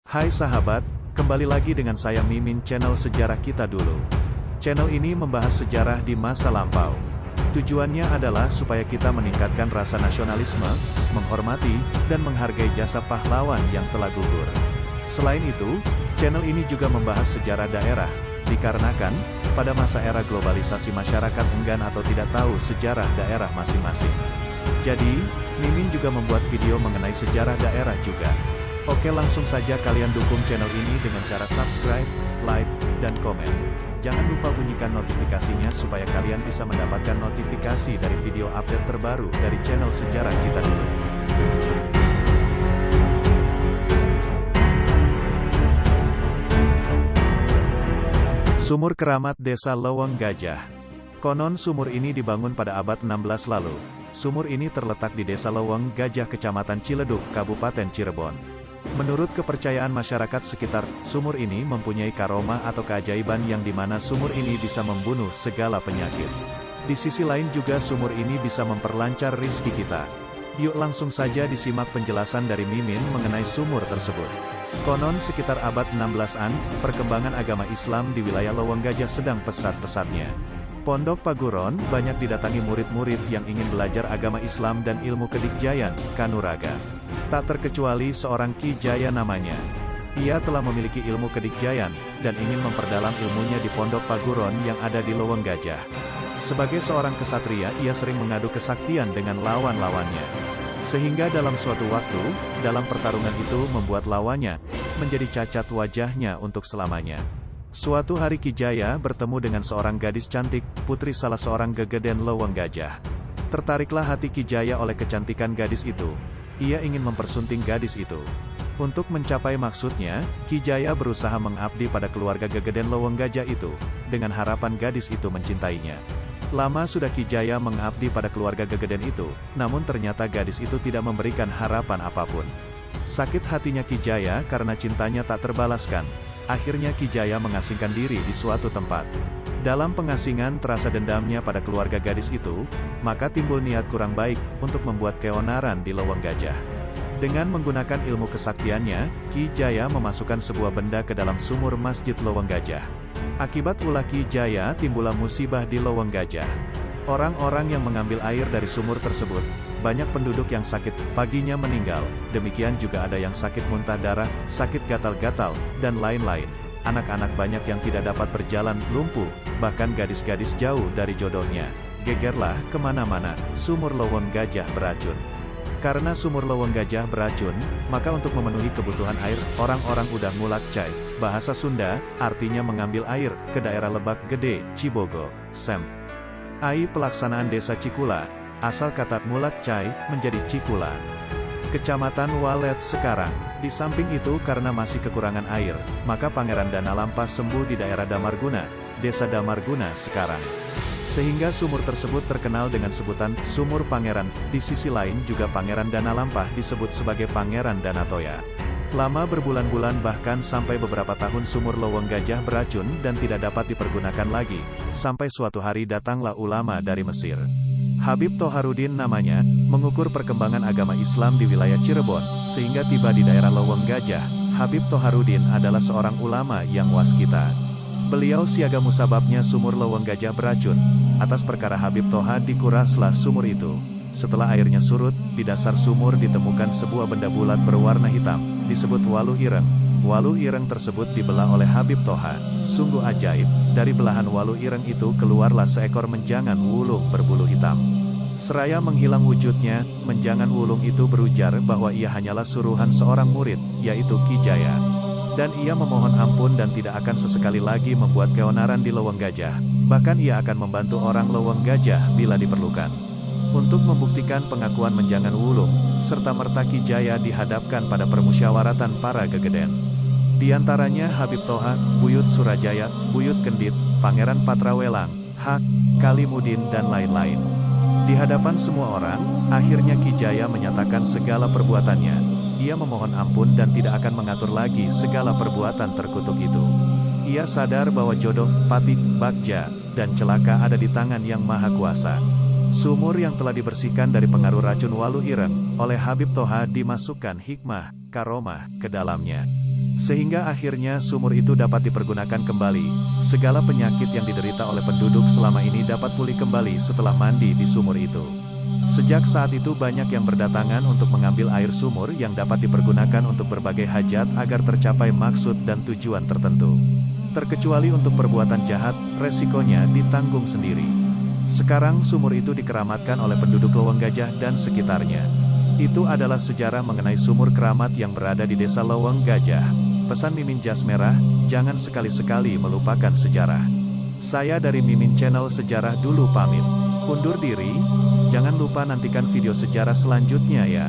Hai sahabat, kembali lagi dengan saya Mimin channel Sejarah Kita Dulu. Channel ini membahas sejarah di masa lampau. Tujuannya adalah supaya kita meningkatkan rasa nasionalisme, menghormati, dan menghargai jasa pahlawan yang telah gugur. Selain itu, channel ini juga membahas sejarah daerah, dikarenakan, pada masa era globalisasi masyarakat enggan atau tidak tahu sejarah daerah masing-masing. Jadi, Mimin juga membuat video mengenai sejarah daerah juga. Oke, langsung saja kalian dukung channel ini dengan cara subscribe, like, dan komen. Jangan lupa bunyikan notifikasinya supaya kalian bisa mendapatkan notifikasi dari video update terbaru dari channel Sejarah Kita Dulu. Sumur Keramat Desa Lowong Gajah. Konon sumur ini dibangun pada abad 16 lalu. Sumur ini terletak di Desa Lowong Gajah, Kecamatan Ciledug, Kabupaten Cirebon. Menurut kepercayaan masyarakat sekitar, sumur ini mempunyai karomah atau keajaiban yang dimana sumur ini bisa membunuh segala penyakit. Di sisi lain juga sumur ini bisa memperlancar rizki kita. Yuk langsung saja disimak penjelasan dari Mimin mengenai sumur tersebut. Konon sekitar abad 16-an, perkembangan agama Islam di wilayah Lowong Gajah sedang pesat-pesatnya. Pondok Paguron banyak didatangi murid-murid yang ingin belajar agama Islam dan ilmu kedikjayan, kanuraga. Tak terkecuali seorang Ki Jaya namanya. Ia telah memiliki ilmu kedikjayan, dan ingin memperdalam ilmunya di Pondok Paguron yang ada di Lowong Gajah. Sebagai seorang kesatria, ia sering mengadu kesaktian dengan lawan-lawannya. Sehingga dalam suatu waktu, dalam pertarungan itu membuat lawannya menjadi cacat wajahnya untuk selamanya. Suatu hari Ki Jaya bertemu dengan seorang gadis cantik, putri salah seorang gegeden Lowong Gajah. Tertariklah hati Ki Jaya oleh kecantikan gadis itu. Ia ingin mempersunting gadis itu. Untuk mencapai maksudnya, Ki Jaya berusaha mengabdi pada keluarga gegeden Lowong Gajah itu, dengan harapan gadis itu mencintainya. Lama sudah Ki Jaya mengabdi pada keluarga gegeden itu, namun ternyata gadis itu tidak memberikan harapan apapun. Sakit hatinya Ki Jaya karena cintanya tak terbalaskan. Akhirnya Ki Jaya mengasingkan diri di suatu tempat. Dalam pengasingan terasa dendamnya pada keluarga gadis itu, maka timbul niat kurang baik untuk membuat keonaran di Lowong Gajah. Dengan menggunakan ilmu kesaktiannya, Ki Jaya memasukkan sebuah benda ke dalam sumur Masjid Lowong Gajah. Akibat ulah Ki Jaya timbullah musibah di Lowong Gajah. Orang-orang yang mengambil air dari sumur tersebut, banyak penduduk yang sakit, paginya meninggal, demikian juga ada yang sakit muntah darah, sakit gatal-gatal, dan lain-lain. Anak-anak banyak yang tidak dapat berjalan, lumpuh, bahkan gadis-gadis jauh dari jodohnya. Gegerlah kemana-mana, sumur Lowong Gajah beracun. Karena sumur Lowong Gajah beracun, maka untuk memenuhi kebutuhan air, orang-orang udah ngulak cai, bahasa Sunda, artinya mengambil air, ke daerah Lebak Gede, Cibogo, Sem. Ai pelaksanaan desa Cikula, asal kata ngulak cai, menjadi Cikula. Kecamatan Walet sekarang. Di samping itu karena masih kekurangan air, maka Pangeran Danalampa sembuh di daerah Damarguna, Desa Damarguna sekarang. Sehingga sumur tersebut terkenal dengan sebutan Sumur Pangeran. Di sisi lain juga Pangeran Danalampa disebut sebagai Pangeran Danatoya. Lama berbulan-bulan bahkan sampai beberapa tahun sumur Lowong Gajah beracun dan tidak dapat dipergunakan lagi, sampai suatu hari datanglah ulama dari Mesir. Habib Toharudin namanya, mengukur perkembangan agama Islam di wilayah Cirebon, sehingga tiba di daerah Lowong Gajah. Habib Toharudin adalah seorang ulama yang waskita. Beliau siaga musababnya sumur Lowong Gajah beracun. Atas perkara Habib Toha dikuraslah sumur itu. Setelah airnya surut, di dasar sumur ditemukan sebuah benda bulat berwarna hitam, disebut waluh ireng. Waluh ireng tersebut dibelah oleh Habib Toha. Sungguh ajaib, dari belahan waluh ireng itu keluarlah seekor menjangan wulung berbulu hitam. Seraya menghilang wujudnya, menjangan wulung itu berujar bahwa ia hanyalah suruhan seorang murid, yaitu Ki Jaya. Dan ia memohon ampun dan tidak akan sesekali lagi membuat keonaran di Lowong Gajah. Bahkan ia akan membantu orang Lowong Gajah bila diperlukan. Untuk membuktikan pengakuan menjangan wulung, serta-merta Ki Jaya dihadapkan pada permusyawaratan para gegeden. Di antaranya Habib Toha, Buyut Surajaya, Buyut Kendit, Pangeran Patrawelang, Hak, Kalimudin dan lain-lain. Di hadapan semua orang, akhirnya Ki Jaya menyatakan segala perbuatannya. Ia memohon ampun dan tidak akan mengatur lagi segala perbuatan terkutuk itu. Ia sadar bahwa jodoh, pati, bagja, dan celaka ada di tangan Yang Maha Kuasa. Sumur yang telah dibersihkan dari pengaruh racun waluh ireng, oleh Habib Toha dimasukkan hikmah, karomah, ke dalamnya. Sehingga akhirnya sumur itu dapat dipergunakan kembali. Segala penyakit yang diderita oleh penduduk selama ini dapat pulih kembali setelah mandi di sumur itu. Sejak saat itu banyak yang berdatangan untuk mengambil air sumur yang dapat dipergunakan untuk berbagai hajat agar tercapai maksud dan tujuan tertentu. Terkecuali untuk perbuatan jahat, resikonya ditanggung sendiri. Sekarang sumur itu dikeramatkan oleh penduduk Lowong Gajah dan sekitarnya. Itu adalah sejarah mengenai sumur keramat yang berada di desa Lowong Gajah. Pesan Mimin Jas Merah, jangan sekali-sekali melupakan sejarah. Saya dari Mimin Channel Sejarah dulu pamit. Undur diri, jangan lupa nantikan video sejarah selanjutnya ya.